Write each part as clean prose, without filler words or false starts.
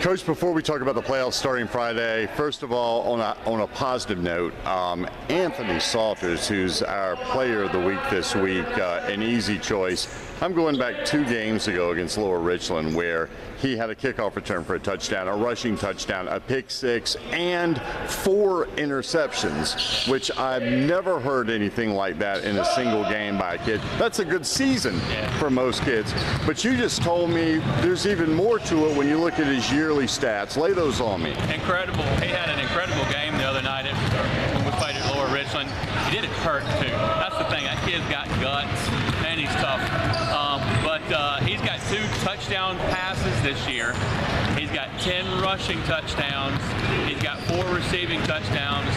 Coach, before we talk about the playoffs starting Friday, first of all, on a positive note, Anthony Salters, who's our player of the week this week, an easy choice. I'm going back 2 games ago against Lower Richland where he had a kickoff return for a touchdown, a rushing touchdown, a pick 6, and 4 interceptions, which I've never heard anything like that in a single game by a kid. That's a good season for most kids. But you just told me there's even more to it when you look at his yearly stats. Lay those on me. Incredible. He had an incredible game the other night when we played at Lower Richland. He didn't hurt, too. That's the thing. That kid's got guts, and he's tough. But he's got 2 touchdown passes this year. He's got 10 rushing touchdowns. He's got 4 receiving touchdowns,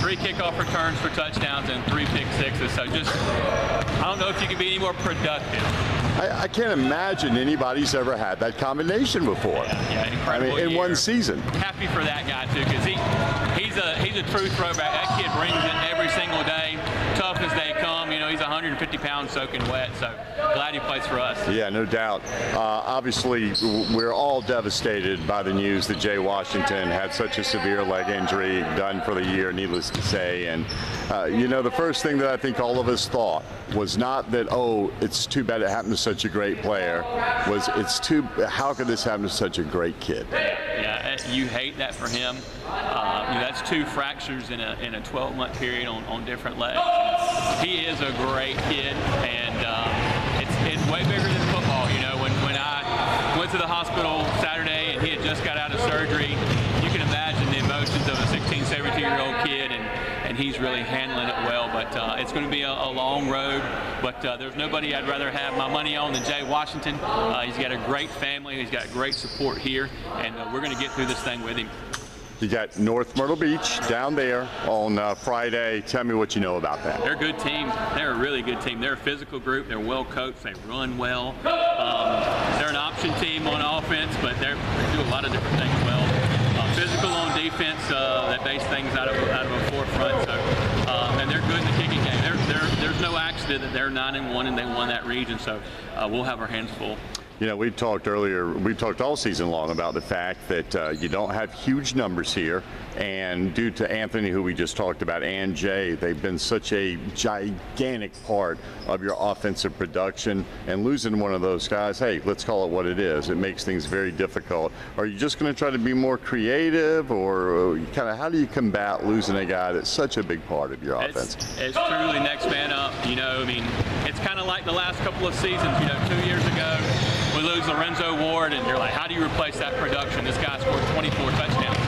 3 kickoff returns for touchdowns, and 3 pick 6s. So just, I don't know if you can be any more productive. I can't imagine anybody's ever had that combination before. Yeah, incredible. I mean, in year. one season. Happy for that guy too, because he's a true throwback. That kid brings it every single day, tough as they come. You know, he's 150 pounds soaking wet. So glad he plays for us. Yeah, no doubt. Obviously, we're all devastated by the news that Jay Washington had such a severe leg injury, done for the year, needless to say. And you know, the first thing that I think all of us thought was not that, oh, it's too bad it happened to such a great player, was how could this happen to such a great kid? Yeah, you hate that for him. You know, that's 2 fractures in a 12-month period on different legs. He is a great kid, and it's way bigger than football. You know, when I went to the hospital Saturday and he had just got out of surgery, you can imagine the emotions of a 16, 17-year-old kid, and he's really handling it well. But it's going to be a long road, but there's nobody I'd rather have my money on than Jay Washington. He's got a great family. He's got great support here, and we're going to get through this thing with him. You got North Myrtle Beach down there on Friday. Tell me what you know about that. They're a good team. They're a really good team. They're a physical group. They're well coached. They run well. They're an option team on offense, but they do a lot of different things well. Physical on defense, that base things out of a forefront. So, and they're good in the kicking game. There's no accident that they're 9-1 and they won that region. So we'll have our hands full. You know, we talked all season long about the fact that you don't have huge numbers here, and due to Anthony, who we just talked about, and Jay, they've been such a gigantic part of your offensive production, and losing one of those guys, hey, let's call it what it is. It makes things very difficult. Are you just going to try to be more creative, or kind of how do you combat losing a guy that's such a big part of your offense? It's truly next man up. You know, I mean, it's kind of like the last couple of seasons. You know, 2 years ago, we lose Lorenzo Ward, and you're like, how do you replace that production? This guy scored 24 touchdowns.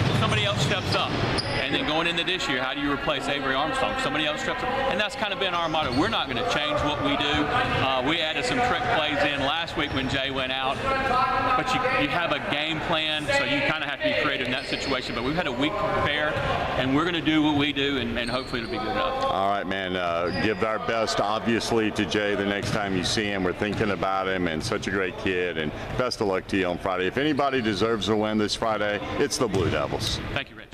Well, somebody else steps up. And then going into this year, how do you replace Avery Armstrong? Somebody else steps up. And that's kind of been our motto. We're not going to change what we do. We added some trick plays in last week when Jay went out. But you have a game plan, so you kind of have to be creative in that situation. But we've had a week to prepare, and we're going to do what we do, and hopefully it'll be good enough. All right, man. Give our best, obviously, to Jay the next time you see him. We're thinking about him, and such a great kid. And best of luck to you on Friday. If anybody deserves a win this Friday, it's the Blue Devils. Thank you, Rich.